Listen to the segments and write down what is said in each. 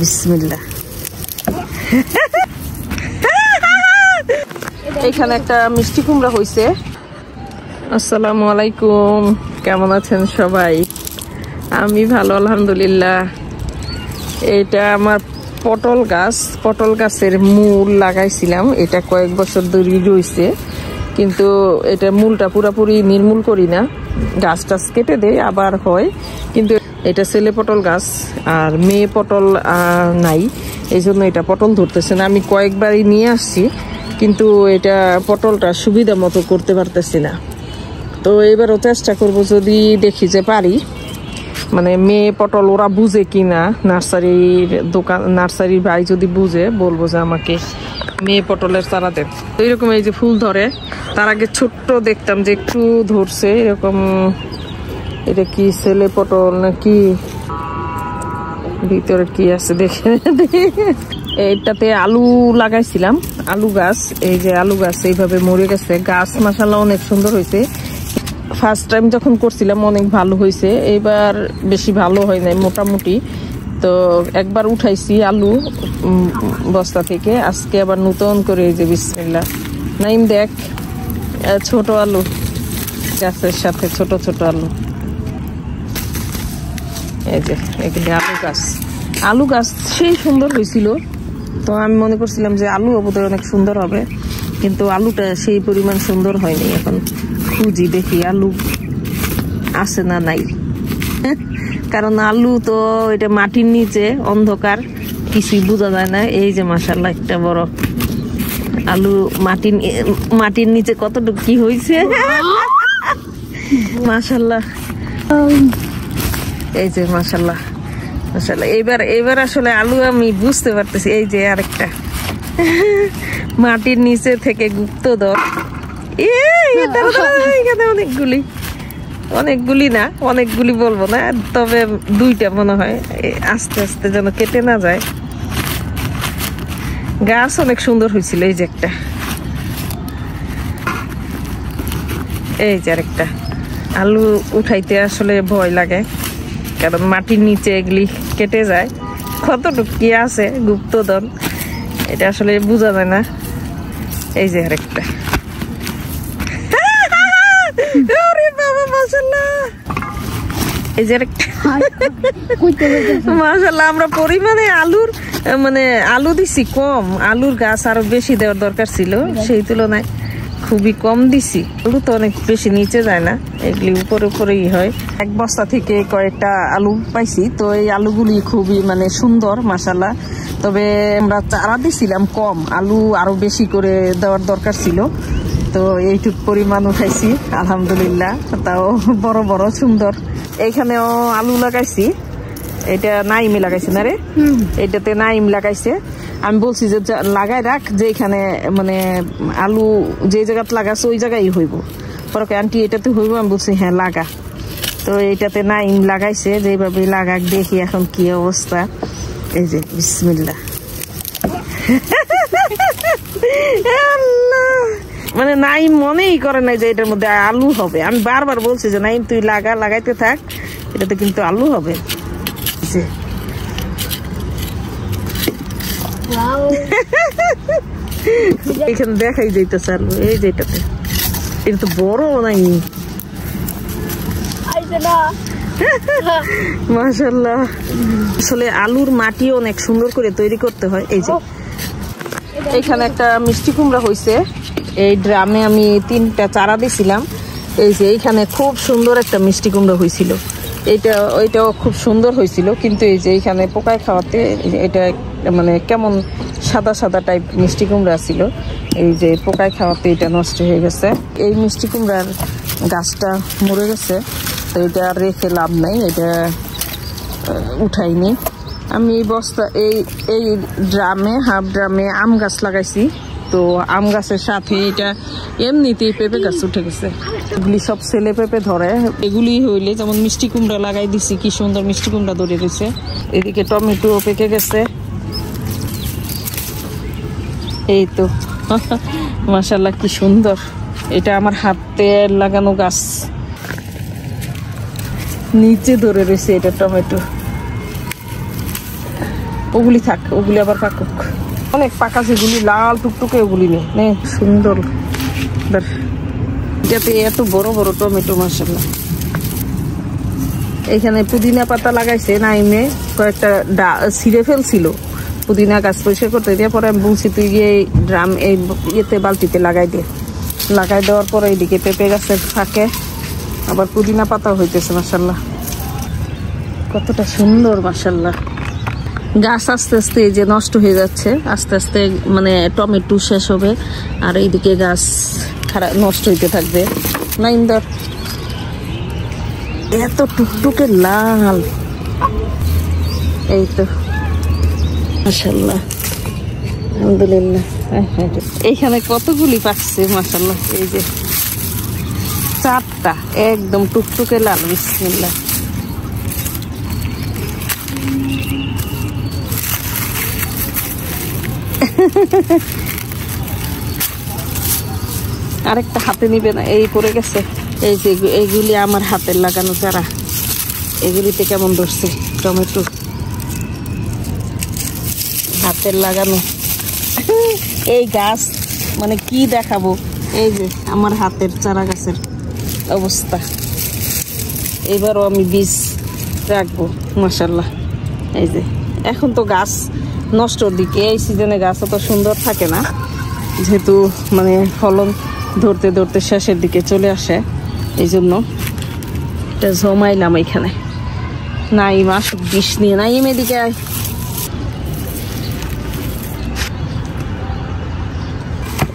বিসমিল্লাহ। এখানে একটা মিষ্টি কুমড়া হয়েছে। আসসালামু আলাইকুম, কেমন আছেন সবাই? আমি ভালো আলহামদুলিল্লাহ। এটা আমার পটল গাছ, পটল গাছের মূল লাগাইছিলাম। এটা কয়েক বছর ধরে রয়েছে, কিন্তু এটা মূলটা পুরোপুরি নির্মূল করি না, গাছ টাছ কেটে দেয় আবার হয়। কিন্তু এটা ছেলে পটল গাছ, আর মেয়ে পটল নাই, এই জন্য এটা পটল ধরতেছে না। আমি কয়েকবারই নিয়ে আসছি, কিন্তু এটা পটলটা সুবিধা মতো করতে পারতেছি না। তো এবারও চেষ্টা করব, যদি দেখি যে পারি। মানে মেয়ে পটল ওরা বুঝে কিনা, নার্সারির দোকান, নার্সারির ভাই যদি বুঝে, বলবো যে আমাকে মেয়ে পটলের চারা দেন। তো এরকম এই যে ফুল ধরে, তার আগে ছোট্ট দেখতাম যে একটু ধরছে এরকম। এটা কি ছেলে পটল নাকি, ভিতরে কি আছে দেখে। এটাতে আলু লাগাইছিলাম, আলু গাছ। এই যে আলু গাছ এইভাবে মরে গেছে। গাছ মাশাআল্লাহ অনেক সুন্দর হয়েছে। ফার্স্ট টাইম যখন করছিলাম অনেক ভালো হয়েছে, এবার বেশি ভালো হয় নাই মোটামুটি। তো একবার উঠাইছি আলু বস্তা থেকে, আজকে আবার নতুন করে এই যে বিসমিল্লাহ। নাইম দেখ, ছোট আলু গাছের সাথে ছোট ছোট আলু। এই যে এখানে আলু গাছ, আলু গাছ সেই সুন্দর হয়েছিল। তো আমি মনে করছিলাম যে আলু বোধহয় অনেক সুন্দর হবে, কিন্তু আলুটা সেই পরিমাণ সুন্দর হয়নি। এখন খুঁজি দেখি আলু আছে না নাই, কারণ আলু তো এটা মাটির নিচে অন্ধকার, কিছুই বোঝা যায় না। এই যে মাশাআল্লাহ একটা বড় আলু মাটির নিচে কতটুকু কি হয়েছে মাশাআল্লাহ। এই যে মাশাআল্লাহ মাশাআল্লাহ। এবার আসলে আলু আমি বুঝতে পারতেছি। এই যে আরেকটা মাটির নিচে থেকে গুপ্তধন। এখানে অনেকগুলি না, অনেকগুলি বলবো না, তবে দুইটা মনে হয়। আস্তে আস্তে যেন কেটে না যায়। গাছ অনেক সুন্দর হয়েছিল। এই যে একটা, এই যে আরেকটা। আলু উঠাইতে আসলে ভয় লাগে, কারণ মাটির নিচে এগুলি কেটে যায়। কতটুকু কি আছে গুপ্তধন, এটা আসলে বোঝা যায় না। এই যে আরেকটা, এই যে মাশাআল্লাহ। আমরা পরিমাণে আলু দিছি কম, আলুর গাছ আরো বেশি দেওয়ার দরকার ছিল, সেই তুলনায় খুবই কম দিছি। আলু তো অনেক বেশি নিচে যায় না, এগুলি উপরে উপরেই হয়। এক বস্তা থেকে কয়েকটা আলু পাইছি, তো এই আলুগুলি খুবই সুন্দর মাশাআল্লাহ। তবে আমরা চারা দিছিলাম কম, আলু আরো বেশি করে দেওয়ার দরকার ছিল। তো এইটুক পরিমাণ উঠাইছি আলহামদুলিল্লাহ, তাও বড় বড় সুন্দর। এইখানেও আলু লাগাইছি, এটা নাইমে লাগাইছে না রে, এটাতে নাইম লাগাইছে। আমি বলছি যে লাগাই রাখ, যে এখানে আলু যে জায়গাতে লাগাচ্ছে ওই জায়গায় হইব। পরে আন্টি এটাতে হইব, আমি বলছি হ্যাঁ লাগা। তো এইটাতে নাইম লাগাইছে, যেভাবে লাগাক দেখি এখন কি অবস্থা। এই যে বিসমিল্লাহ। নাইম মনেই করে নাই যে এটার মধ্যে আলু হবে। আমি বারবার বলছি যে নাইম তুই লাগাইতে থাক, এটাতে কিন্তু আলু হবে। এখানে দেখাই যাইতেছে আলু, এই যে এটাতে। এটা তো বড় নাই মাশাআল্লাহ। আসলে আলুর মাটি অনেক সুন্দর করে তৈরি করতে হয়। এই যে এখানে একটা মিষ্টি কুমড়া হয়েছে, এই ড্রামে আমি 3টা চারা দিছিলাম। এই যে এইখানে খুব সুন্দর একটা মিষ্টি কুমড়া হয়েছিল, ওইটাও খুব সুন্দর হয়েছিল। কিন্তু এই যে এইখানে পোকায় খাওয়াতে এটা কেমন সাদা সাদা টাইপ মিষ্টি কুমড়া ছিল, এই যে পোকায় খাওয়াতে এটা নষ্ট হয়ে গেছে। এই মিষ্টি কুমড়ার গাছটা মরে গেছে, তো এটা রেখে লাভ নাই, এটা উঠাইনি আমি। এই ড্রামে, হাফ ড্রামে আম গাছ লাগাইছি। তো আম গাছের সাথে এটা এমনিতেই পেঁপে গাছ উঠে গেছে। এগুলি সব ছেলে পেঁপে ধরে, এগুলি হইলে যেমন মিষ্টি কুমড়া লাগাই দিছি, কি সুন্দর মিষ্টি কুমড়া ধরে গেছে। এদিকে টমেটো পেকে গেছে। এই তো মাশাআল্লাহ কি সুন্দর। এটা আমার হাতে লাগানো গাছ, নিচে ধরে রয়েছে এটা টমেটো। ওগুলি থাক, ওগুলি আবার পাকুক। অনেক পাকা যেগুলি লাল টুকটুকে ওগুলি নেই সুন্দর। যাতে এত বড় বড় টমেটো মাশাআল্লাহ। এখানে পুদিনা পাতা লাগাইছে নাইমে, কয়েকটা ছিঁড়ে ফেলছিল পুদিনা গাছ পরিষ্কার করতে দিয়ে। পরে আমি বলছি তুই গিয়ে ড্রাম এই ইয়েতে বালতিতে লাগাই দে। লাগাই দেওয়ার পরে এইদিকে পেঁপে গাছের ফাঁকে আবার পুদিনা পাতাও হইতেছে মাশাআল্লাহ। কতটা সুন্দর মাশাআল্লাহ। গাছ আস্তে আস্তে যে নষ্ট হয়ে যাচ্ছে, আস্তে আস্তে মানে টমেটো শেষ হবে আর এইদিকে গাছ খারাপ নষ্ট হইতে থাকবে। নাইন্দর এত টুকটুকে লাল, এই তো মাশাআল্লাহ আলহামদুলিল্লাহ। এইখানে কতগুলি পাকছে মাশাআল্লাহ, এই যে 4টা একদম টুকটুকে লাল। বিসমিল্লাহ। আরেকটা হাতে নিবে না, এই পড়ে গেছে। এই যে এইগুলি আমার হাতের লাগানো চারা, এগুলিতে কেমন ধরছে টমেটো, হাতের লাগানো। এই গাছ মানে কি দেখাবো, এই যে আমার হাতের চারা গাছের অবস্থা। এবারও আমি বীজ রাখবো মাশাআল্লাহ। এই যে এখন তো গাছ নষ্টর দিকে, এই সিজনে গাছ অত সুন্দর থাকে না, যেহেতু মানে ফলন ধরতে ধরতে শেষের দিকে চলে আসে, এই জন্য এটা জমাইলাম এখানে। নাইম আসুক বিষ নিয়ে, নাইম এদিকে আয়।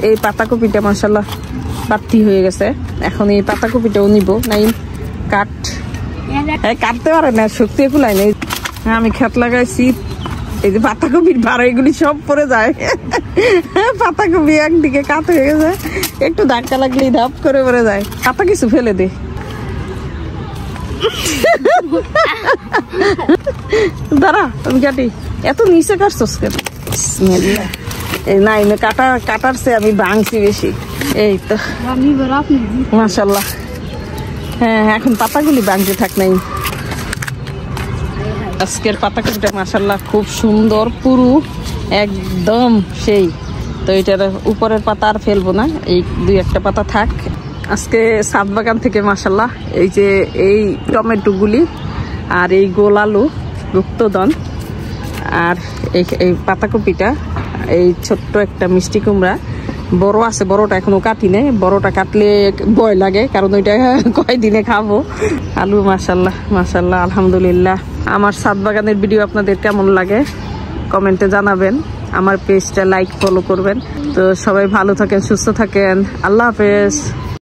এই পাতাকপিটা মাশাআল্লাহ বাড়তি হয়ে গেছে, এখন এই পাতাকপিটাও নিব। নাইম কাট, কাটতে পারে না, শক্তি কুলায় নেই। আমি খেত লাগাইছি, এই যে পাতাকপির ভাড়া এগুলি সব পরে যায়। পাতাকপি একদিকে কাট হয়ে গেছে, একটু ধাক্কা লাগলেই ধাপ করে পরে যায়। পাতা কিছু ফেলে দে। দাঁড়া আমি কাটি। এত নিচে কাটছস কেন? নাই কাটার চেয়ে আমি ভাঙছি বেশি। এই তো মাশাআল্লাহ। হ্যাঁ এখন পাতাগুলি ভাঙতে থাক। নাই আজকের পাতাকপিটা মাশাআল্লাহ খুব সুন্দর, পুরো একদম সেই। তো এটার উপরের পাতা আর ফেলবো না, এই 2-1টা পাতা থাক। আজকে ছাদ বাগান থেকে মাশাআল্লাহ এই যে এই টমেটো গুলি আর এই গোল আলু গুপ্তধন আর এই পাতাকপিটা, এই ছোট্ট একটা মিষ্টি কুমড়া বড় আছে, বড়টা এখনো কাটি নেই। বড়টা কাটলে ভয় লাগে, কারণ ওইটা কয়দিনে খাবো। আলু মাশাআল্লাহ মাশাআল্লাহ আলহামদুলিল্লাহ। আমার ছাদ বাগানের ভিডিও আপনাদের কেমন লাগে কমেন্টে জানাবেন। আমার পেজটা লাইক ফলো করবেন। তো সবাই ভালো থাকেন, সুস্থ থাকেন। আল্লাহ হাফেজ।